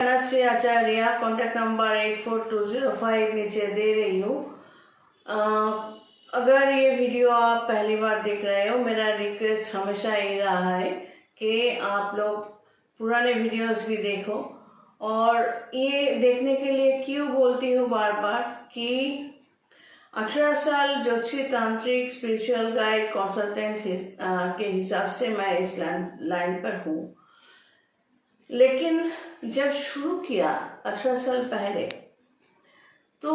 श्री आचार्य, contact number 84205 नीचे दे रही हूँ। अगर ये वीडियो आप पहली बार देख रहे हो, मेरा रिक्वेस्ट हमेशा यही रहा है कि आप लोग पुराने वीडियोस भी देखो। और ये देखने के लिए क्यों बोलती हूँ बार बार कि 18 साल ज्योतिषी, तांत्रिक, स्पिरिचुअल गाइड, कंसल्टेंट के हिसाब से मैं इस लाइन पर हूँ। लेकिन जब शुरू किया 18 साल पहले, तो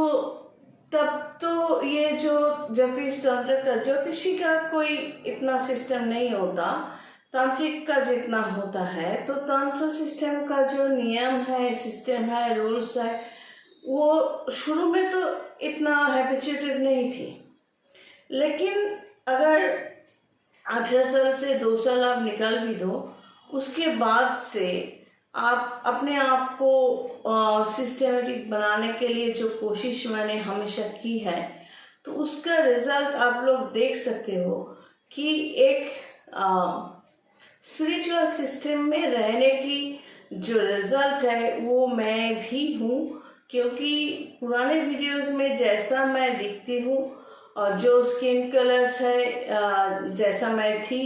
तब तो ये जो ज्योतिष तंत्र का, ज्योतिषी का कोई इतना सिस्टम नहीं होता तांत्रिक का जितना होता है। तो तंत्र सिस्टम का जो नियम है, सिस्टम है, रूल्स है, वो शुरू में तो इतना हैबिचुएटेड नहीं थी। लेकिन अगर 18 साल से 2 साल आप निकाल भी दो, उसके बाद से आप अपने आप को सिस्टमेटिक बनाने के लिए जो कोशिश मैंने हमेशा की है, तो उसका रिजल्ट आप लोग देख सकते हो कि एक स्पिरिचुअल सिस्टम में रहने की जो रिजल्ट है वो मैं भी हूँ। क्योंकि पुराने वीडियोस में जैसा मैं दिखती हूँ और जो स्किन कलर्स है, जैसा मैं थी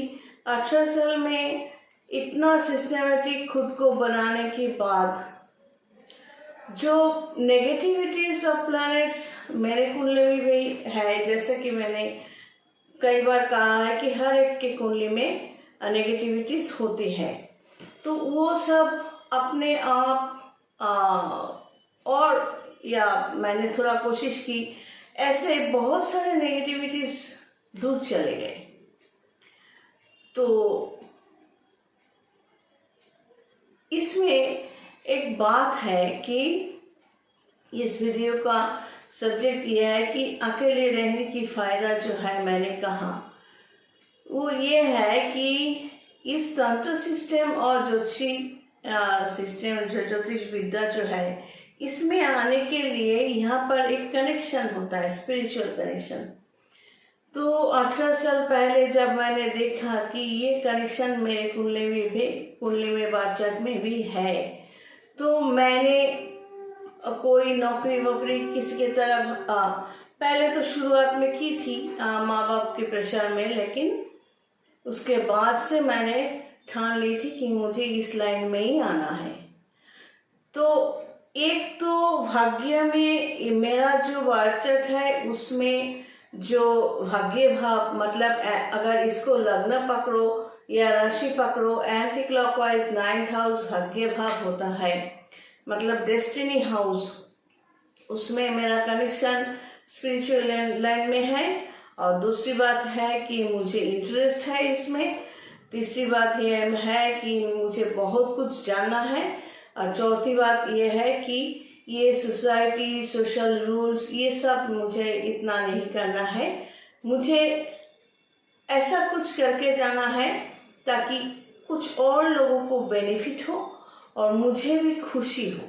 18 साल में, इतना सिस्टमेटिक खुद को बनाने के बाद जो नेगेटिविटीज ऑफ प्लैनेट्स मेरे कुंडली में भी है, जैसे कि मैंने कई बार कहा है कि हर एक के कुंडली में नेगेटिविटीज होती है, तो वो सब अपने आप और या मैंने थोड़ा कोशिश की, ऐसे बहुत सारे नेगेटिविटीज दूर चले गए। तो इसमें एक बात है कि इस वीडियो का सब्जेक्ट यह है कि अकेले रहने की फ़ायदा जो है, मैंने कहा वो ये है कि इस तंत्र सिस्टम और ज्योतिषी सिस्टम, जो ज्योतिष विद्या जो है, इसमें आने के लिए यहाँ पर एक कनेक्शन होता है, स्पिरिचुअल कनेक्शन। तो 18 साल पहले जब मैंने देखा कि ये कनेक्शन मेरे कुंडली में वाचक में भी है, तो मैंने कोई नौकरी वोकरी किसी के तरफ पहले तो शुरुआत में की थी माँ बाप के प्रेशर में, लेकिन उसके बाद से मैंने ठान ली थी कि मुझे इस लाइन में ही आना है। तो एक तो भाग्य में मेरा जो वाचक है, उसमें जो भाग्य भाव, मतलब अगर इसको लग्न पकड़ो या राशि पकड़ो, एंटी क्लॉकवाइज 9th हाउस भाग्य भाव होता है, मतलब डेस्टिनी हाउस, उसमें मेरा कनेक्शन स्पिरिचुअल लाइन में है। और दूसरी बात है कि मुझे इंटरेस्ट है इसमें। तीसरी बात यह है कि मुझे बहुत कुछ जानना है। और चौथी बात यह है कि ये सोसाइटी, सोशल रूल्स, ये सब मुझे इतना नहीं करना है। मुझे ऐसा कुछ करके जाना है ताकि कुछ और लोगों को बेनिफिट हो और मुझे भी खुशी हो।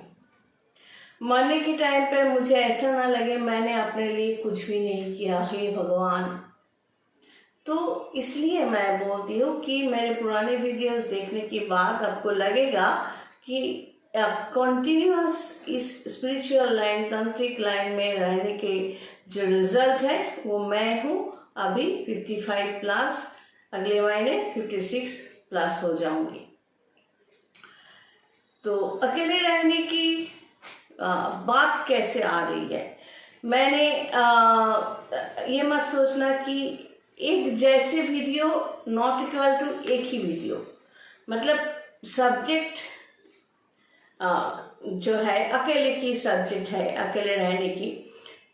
मरने के टाइम पे मुझे ऐसा ना लगे मैंने अपने लिए कुछ भी नहीं किया, हे भगवान। तो इसलिए मैं बोलती हूँ कि मेरे पुराने वीडियोस देखने के बाद आपको लगेगा कि कंटिन्यूअस इस स्पिरिचुअल लाइन, तांत्रिक लाइन में रहने के जो रिजल्ट है वो मैं हूँ। अभी 55 प्लस, अगले महीने 56 प्लस हो जाऊंगी। तो अकेले रहने की बात कैसे आ रही है, मैंने ये मत सोचना कि एक जैसे वीडियो नॉट इक्वल टू एक ही वीडियो, मतलब सब्जेक्ट जो है अकेले की सब्जेक्ट है, अकेले रहने की।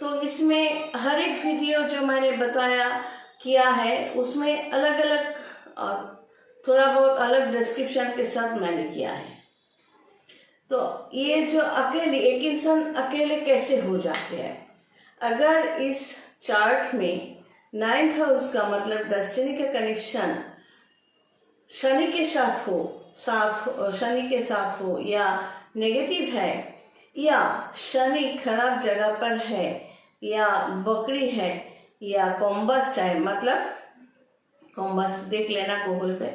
तो इसमें हर एक वीडियो जो मैंने बताया किया है, उसमें अलग अलग थोड़ा बहुत अलग डिस्क्रिप्शन के साथ मैंने किया है। तो ये जो अकेले, एक इंसान अकेले कैसे हो जाते हैं, अगर इस चार्ट में 9th हाउस का मतलब डेस्टिनी का कनेक्शन शनि के साथ हो या नेगेटिव है, या शनि खराब जगह पर है, या बकरी है, या कॉम्बस्ट है, मतलब कॉम्बस्ट देख लेना गूगल पे,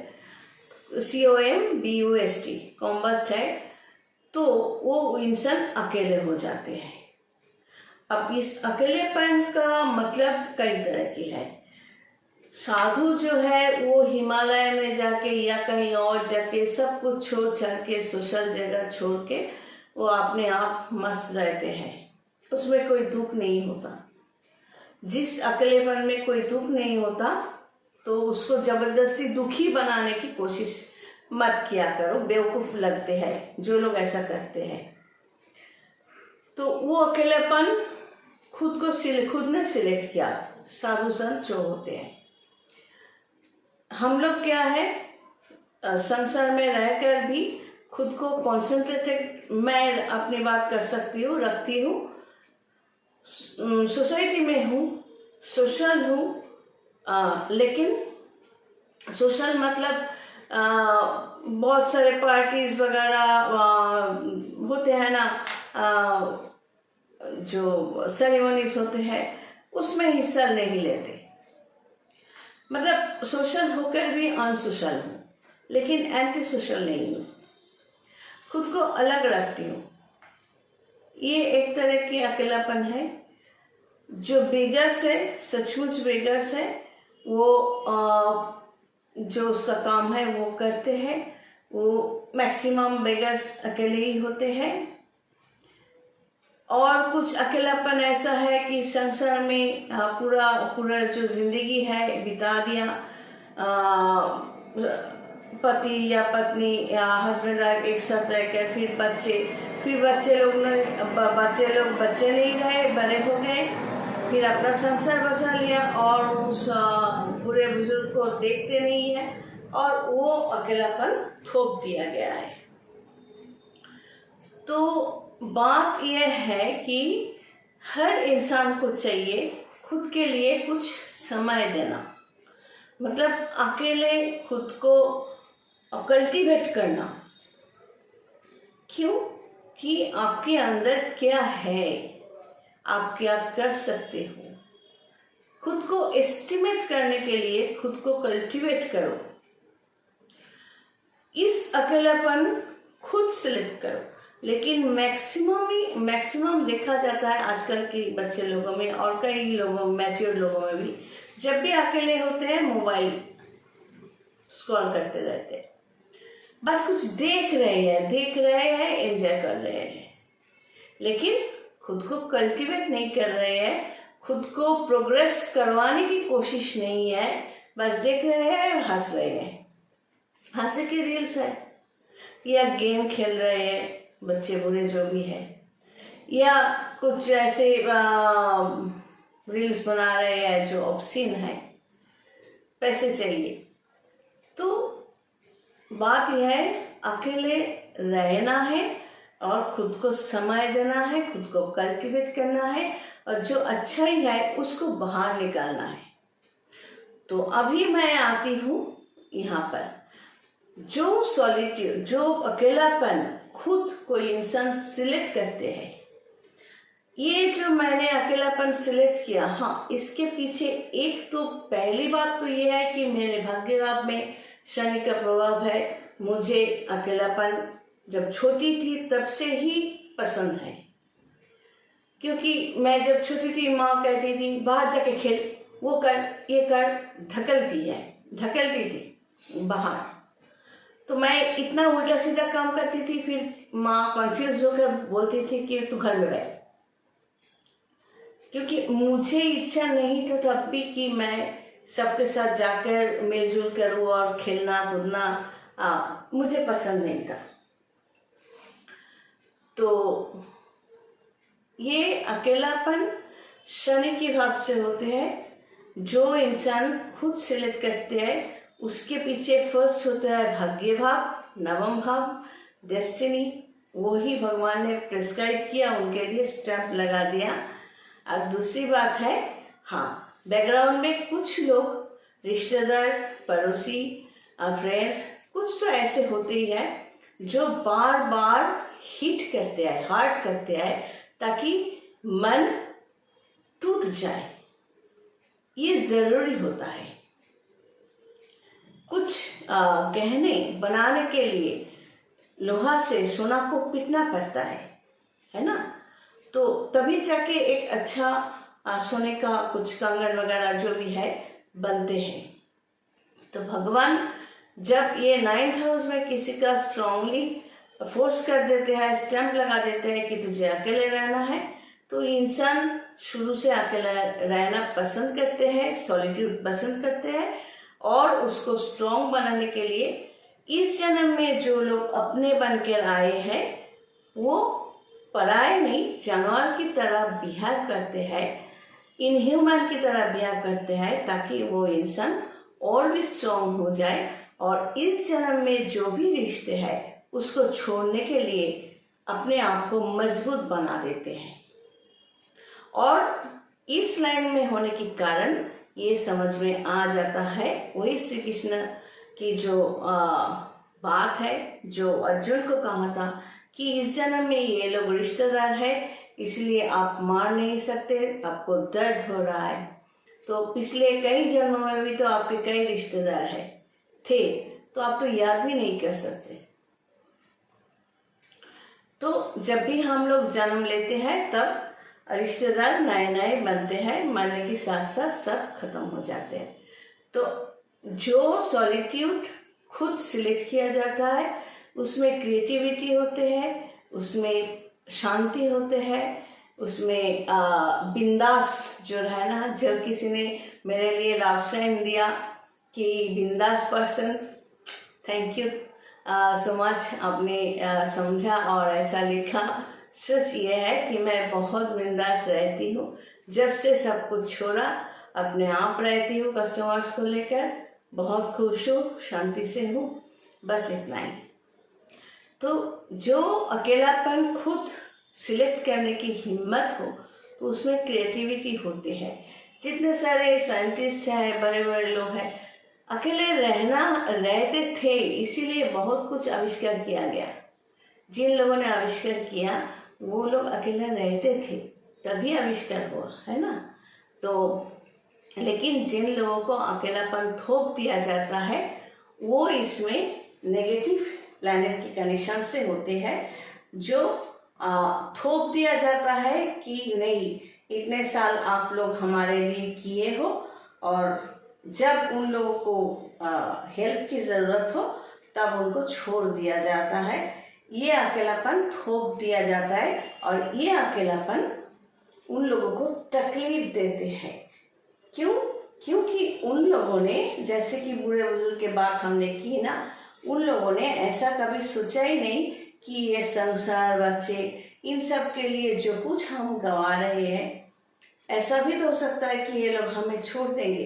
COMBUST कॉम्बस्ट है, तो वो इंसान अकेले हो जाते हैं। अब इस अकेलेपन का मतलब कई तरह की है। साधु जो है वो हिमालय में जाके या कहीं और जाके सब कुछ छोड़ छाड़ के, सोशल जगह छोड़ के वो अपने आप मस्त रहते हैं, उसमें कोई दुख नहीं होता। जिस अकेलेपन में कोई दुख नहीं होता तो उसको जबरदस्ती दुखी बनाने की कोशिश मत किया करो, बेवकूफ लगते हैं जो लोग ऐसा करते हैं। तो वो अकेलापन खुद ने सिलेक्ट किया, साधु संत जो होते हैं। हम लोग क्या है, संसार में रहकर भी खुद को कॉन्सेंट्रेटेड, मैं अपनी बात कर सकती हूँ, रखती हूँ, सोसाइटी में हूँ, सोशल हूँ, लेकिन सोशल मतलब बहुत सारे पार्टीज वगैरह होते हैं ना, जो सेरेमनीज होते हैं उसमें हिस्सा नहीं लेते। मतलब सोशल होकर भी अनसोशल हूँ, लेकिन एंटी सोशल नहीं हूँ, खुद को अलग रखती हूँ। ये एक तरह की अकेलापन है। जो बेगर्स है, सचमुच बेगर्स है, वो जो उसका काम है वो करते हैं। वो मैक्सिमम बेगर्स अकेले ही होते हैं। और कुछ अकेलापन ऐसा है कि संसार में पूरा जो जिंदगी है बिता दिया, पति या पत्नी या हस्बैंड वाइफ एक साथ रहकर, फिर बच्चे लोग बच्चे नहीं रहे, बड़े हो गए, फिर अपना संसार बसा लिया और उस बूढ़े बुजुर्ग को देखते नहीं है और वो अकेलापन थोप दिया गया है। तो बात यह है कि हर इंसान को चाहिए खुद के लिए कुछ समय देना, मतलब अकेले खुद को कल्टीवेट करना। क्यों? कि आपके अंदर क्या है, आप क्या कर सकते हो, खुद को एस्टिमेट करने के लिए खुद को कल्टीवेट करो। इस अकेलापन खुद सिलेक्ट करो। लेकिन मैक्सिमम देखा जाता है आजकल के बच्चे लोगों में और कई लोगों, मैच्योर लोगों में भी, जब भी अकेले होते हैं मोबाइल स्क्रॉल करते रहते हैं, बस कुछ देख रहे हैं, एंजॉय कर रहे हैं, लेकिन खुद को कल्टीवेट नहीं कर रहे हैं, खुद को प्रोग्रेस करवाने की कोशिश नहीं है, बस देख रहे हैं, हंस रहे हैं, हंसे के रील्स है, या गेम खेल रहे हैं बच्चे बुरे जो भी है, या कुछ ऐसे रील्स बना रहे हैं जो ऑब्सीन है, पैसे चाहिए। तो बात यह है, अकेले रहना है और खुद को समय देना है, खुद को कल्टीवेट करना है और जो अच्छाई है उसको बाहर निकालना है। तो अभी मैं आती हूँ यहाँ पर, जो सॉलिट्यूड, जो अकेलापन खुद कोई इंसान सिलेक्ट करते हैं, ये जो मैंने अकेलापन सिलेक्ट किया, हाँ, इसके पीछे एक तो पहली बात तो ये है कि मेरे भाग्यभाव में शनि का प्रभाव है। मुझे अकेलापन जब छोटी थी तब से ही पसंद है, क्योंकि मैं जब छोटी थी माँ कहती थी बाहर जाके खेल, वो कर, ये कर, धकेलती थी बाहर। तो मैं इतना उल्टा सीधा काम करती थी, फिर माँ कॉन्फ्यूज होकर बोलती थी कि तू घर में बैठ, क्योंकि मुझे इच्छा नहीं था तब भी कि मैं सबके साथ जाकर मिलजुल करूँ और खेलना कूदना मुझे पसंद नहीं था। तो ये अकेलापन शनि के भाव से होते हैं। जो इंसान खुद सिलेक्ट करते हैं उसके पीछे फर्स्ट होता है भाग्य भाव, नवम भाव, डेस्टिनी, वही भगवान ने प्रिस्क्राइब किया, उनके लिए स्टैंप लगा दिया। और दूसरी बात है, हाँ, बैकग्राउंड में कुछ लोग, रिश्तेदार, पड़ोसी, फ्रेंड्स, कुछ तो ऐसे होते ही है जो बार बार हिट करते हैं, हार्ट करते हैं, ताकि मन टूट जाए। ये जरूरी होता है। कुछ गहने बनाने के लिए लोहा से सोना को पीटना पड़ता है ना। तो तभी जाके एक अच्छा सोने का कुछ कंगन वगैरह जो भी है बनते हैं। तो भगवान जब ये 9th हाउस में किसी का स्ट्रांगली फोर्स कर देते हैं, स्टैंप लगा देते हैं कि तुझे अकेले रहना है, तो इंसान शुरू से अकेला रहना पसंद करते हैं, सॉलिट्यूड पसंद करते हैं। और उसको स्ट्रांग बनाने के लिए इस जन्म में जो लोग अपने बनकर आए हैं वो पराये नहीं, जानवर की तरह बिहेव करते हैं, इनह्यूमन की तरह बिहेव करते हैं, ताकि वो इंसान और भी स्ट्रांग हो जाए और इस जन्म में जो भी रिश्ते हैं उसको छोड़ने के लिए अपने आप को मजबूत बना देते हैं। और इस लाइन में होने के कारण ये समझ में आ जाता है वही श्री कृष्ण की जो बात है जो अर्जुन को कहा था कि इस जन्म में ये लोग रिश्तेदार है, इसलिए आप मार नहीं सकते, आपको दर्द हो रहा है। तो पिछले कई जन्मों में भी तो आपके कई रिश्तेदार है थे, तो आप तो याद भी नहीं कर सकते। तो जब भी हम लोग जन्म लेते हैं तब रिश्तेदार नए नए बनते हैं, मरने के साथ साथ सब खत्म हो जाते हैं। तो जो सॉलिट्यूड खुद सिलेक्ट किया जाता है उसमें क्रिएटिविटी होते हैं, उसमें शांति होते हैं, उसमें बिंदास जो है ना, जब किसी ने मेरे लिए लव साइन दिया कि बिंदास person, thank you so much, आपने समझा और ऐसा लिखा। सच ये है कि मैं बहुत बिंदास रहती हूँ, जब से सब कुछ छोड़ा अपने आप रहती हूँ, कस्टमर्स को लेकर बहुत खुश हूँ, शांति से हूँ, बस इतना ही। तो जो अकेलापन खुद सिलेक्ट करने की हिम्मत हो तो उसमें क्रिएटिविटी होती है। जितने सारे साइंटिस्ट हैं, बड़े बड़े लोग हैं, अकेले रहते थे, इसीलिए बहुत कुछ आविष्कार किया गया। जिन लोगों ने आविष्कार किया वो लोग अकेले रहते थे तभी आविष्कार हुआ, है ना। तो लेकिन जिन लोगों को अकेलापन थोप दिया जाता है वो इसमें नेगेटिव प्लैनेट की कंडीशन से होते हैं। जो थोप दिया जाता है कि नहीं, इतने साल आप लोग हमारे लिए किए हो और जब उन लोगों को हेल्प की ज़रूरत हो तब उनको छोड़ दिया जाता है। ये अकेलापन थोप दिया जाता है और ये अकेलापन उन लोगों को तकलीफ देते हैं। क्यों? क्योंकि उन लोगों ने, जैसे कि बूढ़े बुजुर्ग के बात हमने की ना, उन लोगों ने ऐसा कभी सोचा ही नहीं कि ये संसार, बच्चे, इन सब के लिए जो कुछ हम गंवा रहे हैं, ऐसा भी तो हो सकता है कि ये लोग हमें छोड़ देंगे,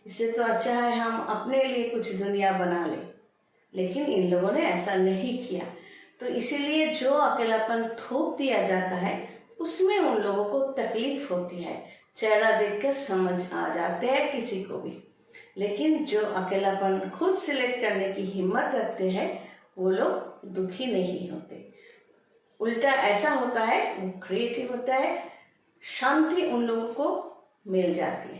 इससे तो अच्छा है हम अपने लिए कुछ दुनिया बना लें। लेकिन इन लोगों ने ऐसा नहीं किया। तो इसीलिए जो अकेलापन थोप दिया जाता है उसमें उन लोगों को तकलीफ होती है, चेहरा देखकर समझ आ जाते हैं किसी को भी। लेकिन जो अकेलापन खुद सिलेक्ट करने की हिम्मत रखते हैं वो लोग दुखी नहीं होते, उल्टा ऐसा होता है, वो क्रिएटिव होता है, शांति उन लोगों को मिल जाती है।